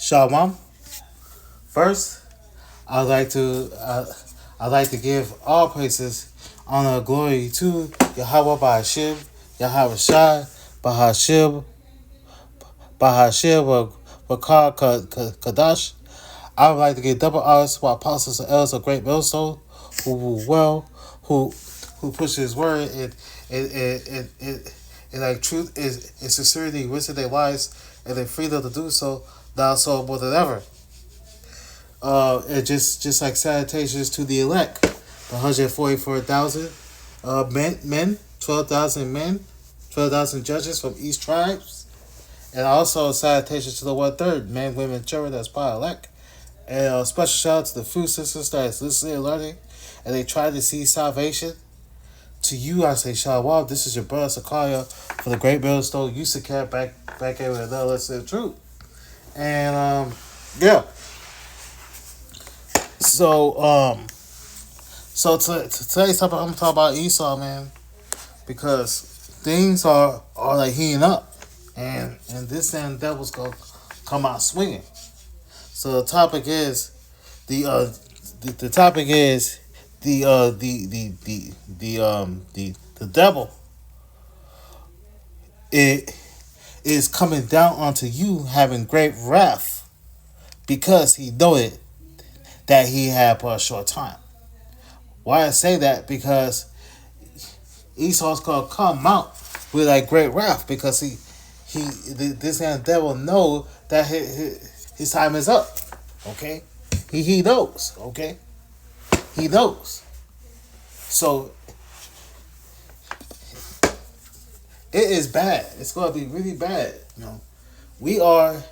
Shalom. First, I'd like to I'd like to give all praises, honor, and glory to Yahweh Bahashib, Yahweh Shai, Bahashib, Bahashib, Bakar Kadash. I would like to give double honors to our apostles and elders of Great Millstone, who who push His word and like truth is and sincerity, risk their lives and their freedom to do so now so more than ever. And just like salutations to the elect, the 144,000 men, 12,000 men, 12,000 judges from each tribes, and also salutations to the 1/3 men, women, children that's by elect. And a special shout out to the few sisters that is listening and learning, and they try to see salvation. To you, I say shalom. This is your brother Sakaya for the Great Millstone. You Sakat back in with another lesson of truth. And yeah. So today's topic, I'm gonna talk about Esau, man, because things are like heating up, and this and devil's gonna come out swinging. So the topic is the topic is the devil it is coming down onto you having great wrath because he know it that he had for a short time. Why I say that? Because Esau's gonna come out with like great wrath because this kind of devil know that his time is up. Okay, he knows. Okay, he knows. So it is bad. It's gonna be really bad. We are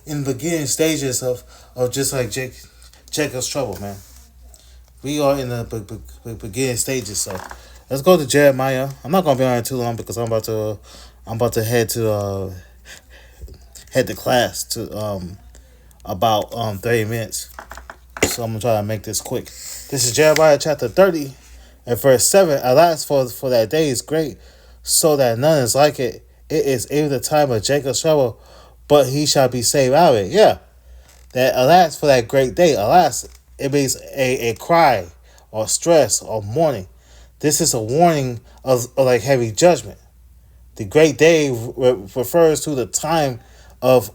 in the beginning stages of just like Jacob's trouble, man. We are in the beginning stages. So let's go to Jeremiah. I'm not gonna be on it too long because I'm about to head to class to about 30 minutes. So I'm gonna try to make this quick. This is Jeremiah chapter 30 and verse 7. Alas, for that day is great, so that none is like it. It is even the time of Jacob's trouble, but he shall be saved out of it. Yeah. That alas for that great day. Alas, it means a cry or stress or mourning. This is a warning of like heavy judgment. The great day refers to the time of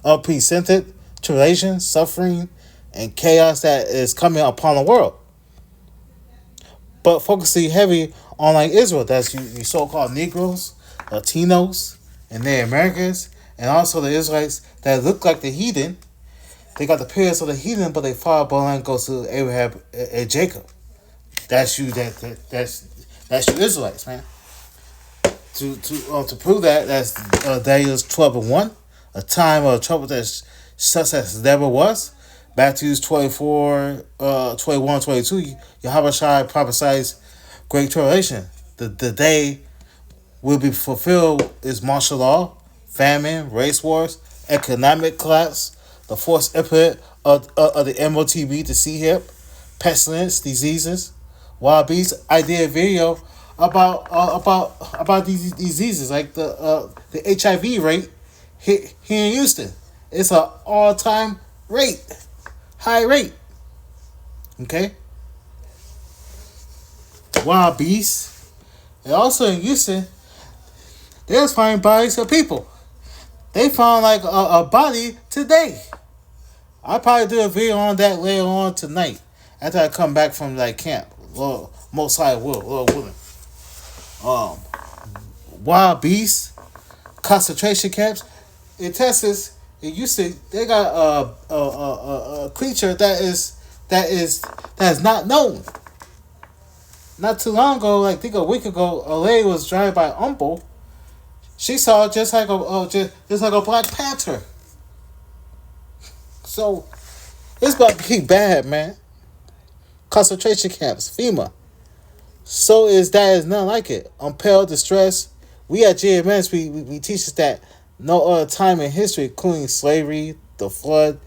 unprecedented tribulation, suffering, and chaos that is coming upon the world. But focusing heavy on like Israel, that's you so-called Negroes, Latinos, and Native Americans, and also the Israelites that look like the heathen. They got the appearance of the heathen, but they follow bloodline goes to Abraham and Jacob. That's you. That's you Israelites, man. To prove that, that's Daniel 12:1, a time of trouble that such as never was. Matthew 24, 21, 22. Yahweh Shai prophesies great tribulation. The day will be fulfilled is martial law, famine, race wars, economic collapse, the forced input of the MOTB to see hip, pestilence, diseases, wild beasts. I did a video about these diseases like the HIV rate here in Houston. It's an all-time rate, high rate. Okay, wild beasts, and also in Houston, they was finding bodies of people. They found like a body today. I'll probably do a video on that later on tonight after I come back from like camp. Lord, most high will, Lord willing. Wild beasts, concentration camps. In Texas, in Houston, they got a creature that is not known. Not too long ago, like I think a week ago, a lady was driving by Humboldt. She saw just like a Black Panther. So it's about to be bad, man. Concentration camps, FEMA. So is none like it. Unparalleled distress. We at GMS we teach us that no other time in history, including slavery, the flood,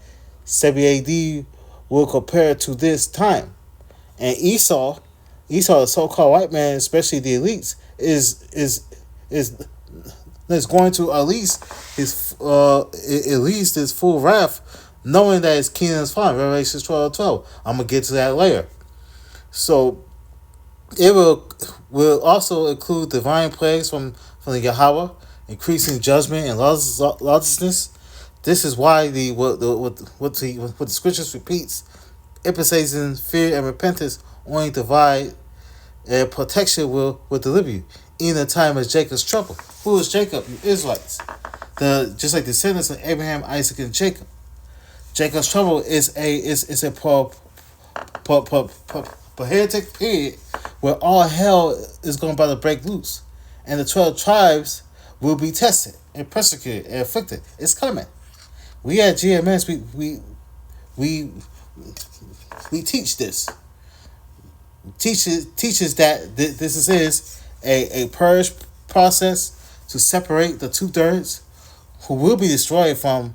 70 AD, will compare to this time. And Esau, the so-called white man, especially the elites, is That's going to at least his full wrath, knowing that his kingdom is fallen. Revelation 12:12. I'm gonna get to that later. So it will also include divine plagues from the Yahweh, increasing judgment and lawlessness. This is why what the scriptures repeats, emphasizing fear and repentance only divide and protection will deliver you in the time of Jacob's trouble. Who is Jacob? You Israelites. Just like the descendants of Abraham, Isaac, and Jacob. Jacob's trouble is a prohibitic period where all hell is going about to break loose, and the 12 tribes will be tested and persecuted and afflicted. It's coming. We at GMS we we teach this. Teaches that this is a purge process to separate the 2/3 who will be destroyed from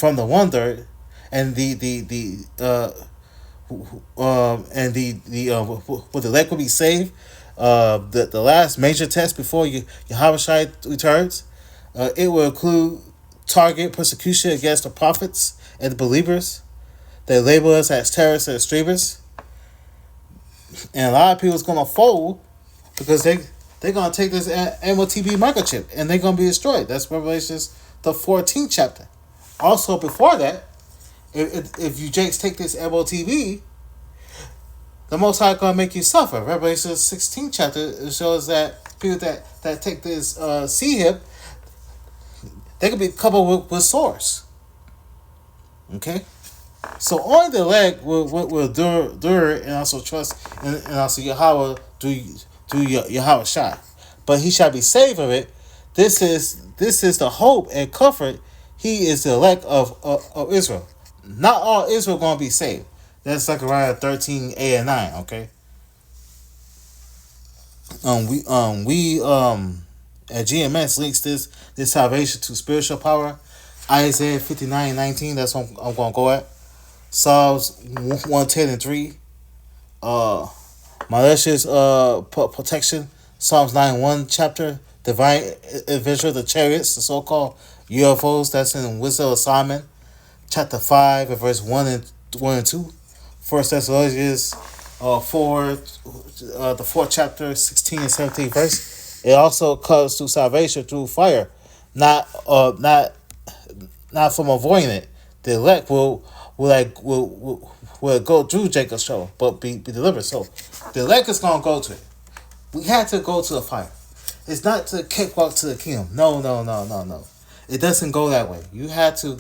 the 1/3, and the elect will be saved. The last major test before Yahweh returns, it will include target persecution against the prophets and the believers. They label us as terrorists and extremists, and a lot of people is gonna fold because they're gonna take this MOTB microchip and they're gonna be destroyed. That's Revelations the 14th chapter. Also before that, if you Jakes take this MOTB, the Most High gonna make you suffer. Revelation 16th chapter, it shows that people that take this C-hip, they could be coupled with swords. Okay? So only the elect will endure and also trust and also Yahweh do Yahweh Shai. But he shall be saved of it. This is the hope and comfort. He is the elect of Israel. Not all Israel gonna be saved. That's Zechariah 13:8 and 9. Okay. We at GMS links this salvation to spiritual power. Isaiah 59:19. That's what I'm gonna go at. Psalms 110 and 3. Malicious protection. Psalms 9:1 chapter. Divine adventure of the chariots, the so-called UFOs. That's in Wisdom of Solomon, chapter 5 and verse 1 and 2. First Thessalonians 4, the 4th chapter, 16 and 17 verse. It also comes to salvation through fire, not from avoiding it. The elect will go through Jacob's trouble, but be delivered. So the elect is gonna go to it. We had to go to the fire. It's not to cakewalk to the kingdom. No. It doesn't go that way. You had to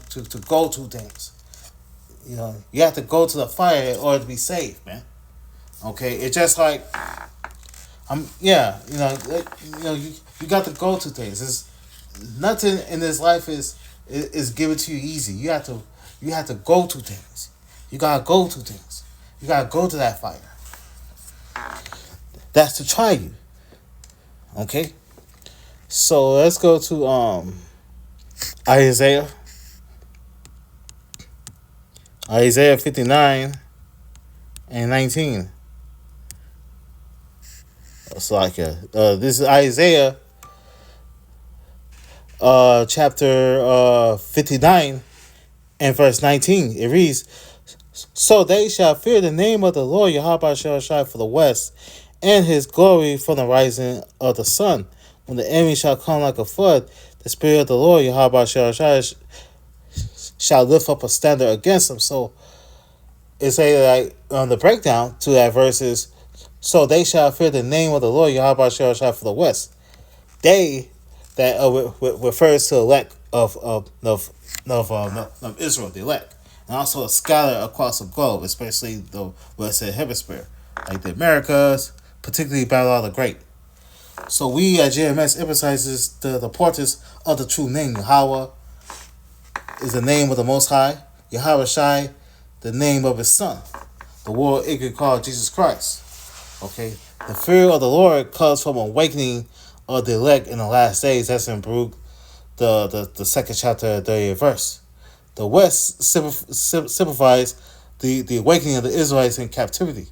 go to things. You have to go to the fire in order to be saved, man. Okay, it's just like you got to go to things. It's nothing in this life is given to you easy. You have to go to things. You gotta go to things. You gotta go to that fire. That's to try you. Okay? So let's go to Isaiah 59 and 19. It's like this is Isaiah chapter 59 and verse 19. It reads, "So they shall fear the name of the Lord Yahweh shall shine for the west, and his glory from the rising of the sun. When the enemy shall come like a flood, the spirit of the Lord Yahweh shall lift up a standard against them." So it's like on the breakdown to that verse is, "So they shall fear the name of the Lord Yahweh shall shine for the west." They that refers to the elect of Israel, the elect, and also scattered across the globe, especially the Western Hemisphere, like the Americas, particularly Babylon the Great. So we at GMS emphasizes the importance of the true name. Yahweh is the name of the Most High. Yahweh Shai, the name of his Son, the world ignorant called Jesus Christ. Okay, the fear of the Lord comes from awakening of the elect in the last days. That's in Baruch, the 2nd chapter, 30th verse. The West symbolize the awakening of the Israelites in captivity,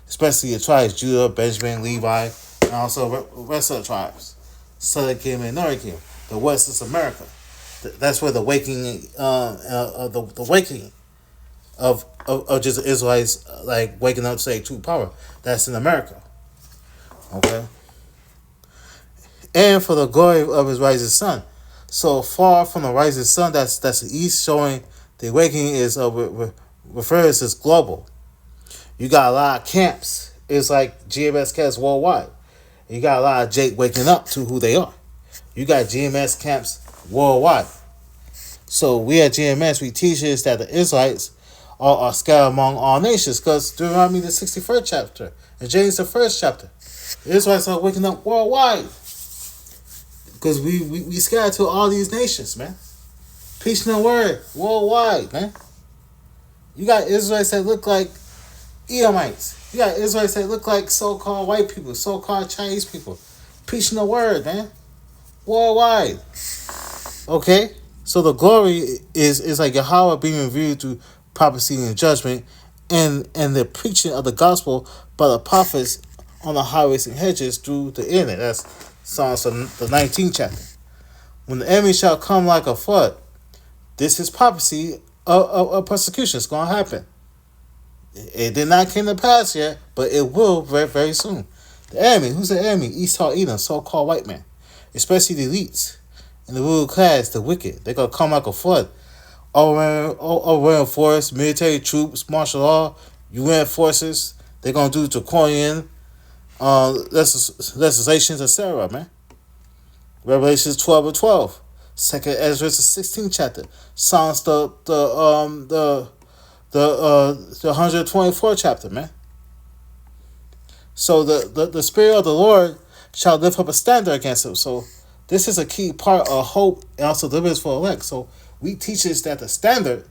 especially the tribes Judah, Benjamin, Levi, and also the rest of the tribes. Southern Kingdom and Northern Kingdom. The West is America. That's where the waking, the waking of just Israelites like waking up to say true power. That's in America. Okay. And for the glory of his rising sun. So far from the rising sun, that's the east, showing the awakening is refers as global. You got a lot of camps. It's like GMS camps worldwide. You got a lot of Jake waking up to who they are. You got GMS camps worldwide. So we at GMS, we teach us that the Israelites are scattered among all nations, because Deuteronomy the 61st chapter and James the 1st chapter, the Israelites are waking up worldwide. Because we scattered to all these nations, man. Preaching the word worldwide, man. You got Israelites that look like Edomites. You got Israelites that look like so-called white people, so-called Chinese people. Preaching the word, man. Worldwide. Okay? So the glory is like Yahweh being revealed through prophecy and judgment, and the preaching of the gospel by the prophets on the highways and hedges through the internet. That's Psalms the 19th chapter. When the enemy shall come like a flood, this is prophecy of persecution. It's going to happen. It did not come to pass yet, but it will very, very soon. The enemy, who's the enemy? Esau, Edom, so-called white man, especially the elites and the ruling class, the wicked. They're going to come like a flood. Overrun force, military troops, martial law, UN forces. They're going to do draconian legislations, etc., man. Revelations 12:12. Second Ezra the 16th chapter. Psalms the 124th chapter, man. So the Spirit of the Lord shall lift up a standard against him. So this is a key part of hope and also deliverance for elect. So we teach us that the standard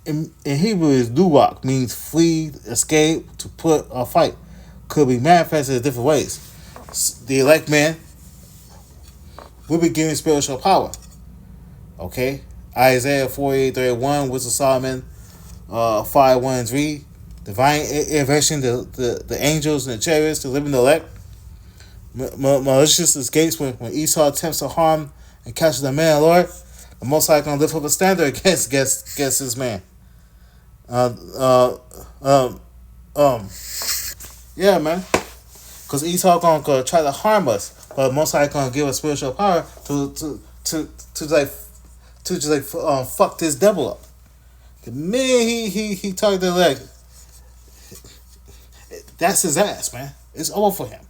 in Hebrew is duwak, means flee, escape, to put or fight. Could be manifested in different ways. The elect man will be given spiritual power. Okay? Isaiah 48:31, Wisdom of Solomon 5:1-3. Divine intervention, the angels and the chariots, the living elect. Malicious escapes when Esau attempts to harm and capture the man, Lord. The Most High going to lift up a standard against this man. Yeah, man. Because Esau gonna try to harm us, but Most High gonna give us spiritual power to fuck this devil up. The minute he targeted the leg, that's his ass, man. It's over for him.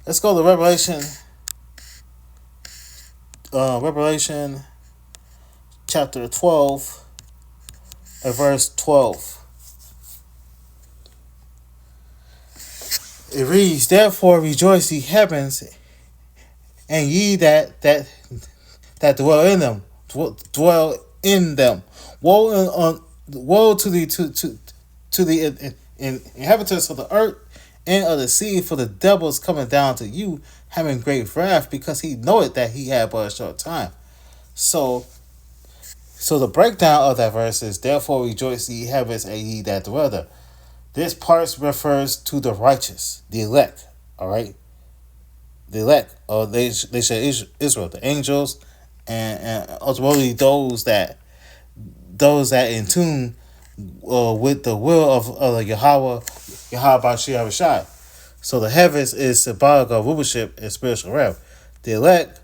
Let's go to Revelation. Revelation chapter 12 and verse 12. It reads, "Therefore rejoice, ye heavens, and ye that dwell in them. Dwell in them. Woe to the inhabitants of the earth and of the sea, for the devil is coming down to you, having great wrath, because he knoweth that he had but a short time." So the breakdown of that verse is, "Therefore rejoice, ye heavens, and ye that dwell there." This part refers to the righteous, the elect. All right, the elect, or they say Israel, the angels, and ultimately those that in tune with the will of Yahweh Bashir Rashai. So the heavens is symbolic of rulership and spiritual realm. The elect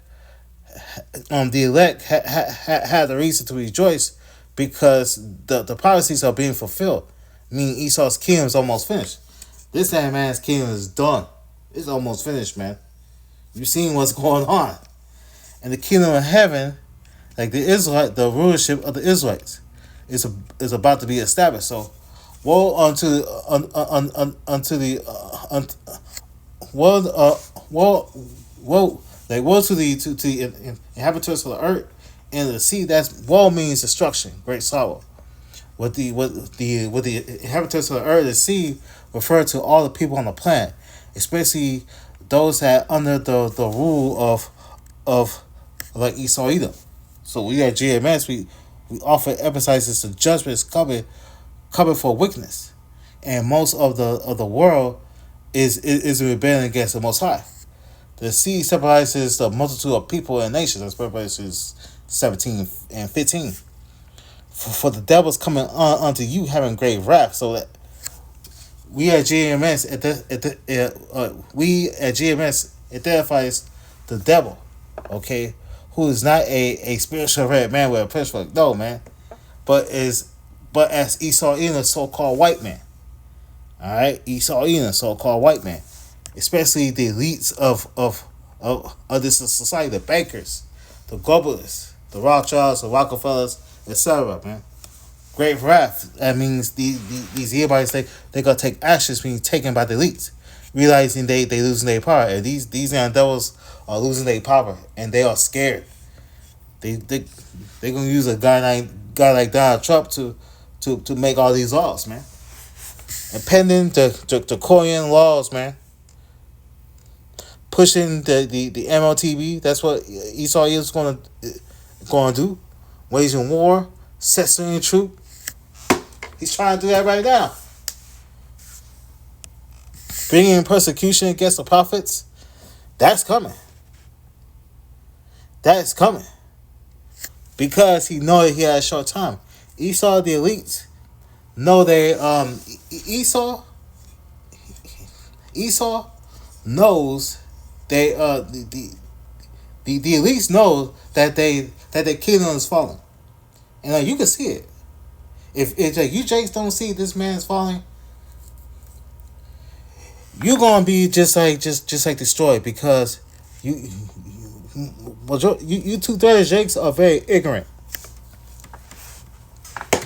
had the reason to rejoice because the prophecies are being fulfilled. Meaning Esau's kingdom is almost finished. This man's kingdom is done. It's almost finished, man. You've seen what's going on. And the kingdom of heaven, like the rulership of the Israelites, is about to be established. So, woe unto the inhabitants of the earth and the sea. That's woe means destruction, great sorrow. With the inhabitants of the earth and the sea refer to all the people on the planet, especially those that under the rule of like Esau Edom. So we at GMS we often emphasizes the judgment is coming for wickedness, and most of the world is a rebellion against the Most High. The seed symbolizes the multitude of people and nations. That's Revelations 17 and 15. For the devil's coming unto you having great wrath. So that we at GMS we at GMS identifies the devil, okay, who is not a spiritual red man with a pitchfork. No, man, but as Esau Edom, so-called white man. All right, Esau Edom, so-called white man, especially the elites of this society, the bankers, the globalists, the Rothschilds, the Rockefellers, etc. Man, great wrath. That means these everybody's they gonna take actions being taken by the elites, realizing they losing their power, and these young devils are losing their power, and they are scared. They gonna use a guy like Donald Trump to make all these laws, man. And pending the Korean laws, man. Pushing the MLTV. That's what Esau is gonna do. Waging war, censoring truth. He's trying to do that right now. Bringing persecution against the prophets. That's coming. That's coming. Because he knows he has a short time. Esau, the elites, know they Esau knows they the elites know that their kingdom is falling, and you can see it. If you Jakes don't see this man is falling, you're gonna be just like destroyed, because you 2/3 Jakes are very ignorant.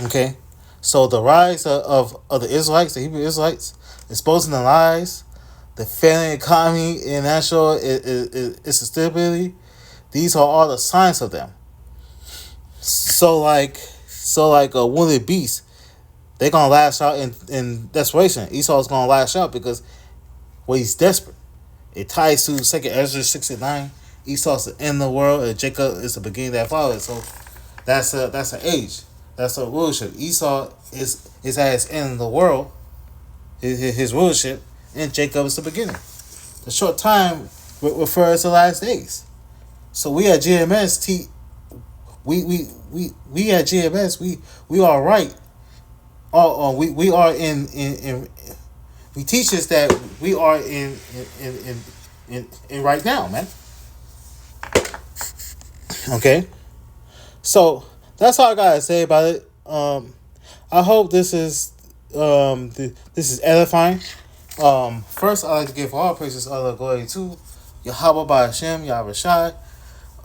Okay, so the rise of the Israelites, the Hebrew Israelites, exposing the lies, the failing economy, and national instability, these are all the signs of them. So like a wounded beast, they're gonna lash out in desperation. Esau's gonna lash out because he's desperate. It ties to 2 Ezra 6:9. Esau's the end of the world, and Jacob is the beginning that follows. So that's an age. That's a rulership. Esau is at his end of the world, his rulership, and Jacob is the beginning. The short time refers to last days. So we at GMS we at GMS we are right. We are in we teach us that we are in right now, man. Okay, so that's all I gotta say about it. I hope this is edifying. First, I'd like to give all praises, all the glory to Yahweh by Hashem, Yahweh Shai,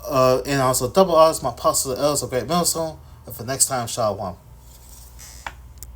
and also double honors my apostle, the elders of Great Millstone. And for next time, Shalom.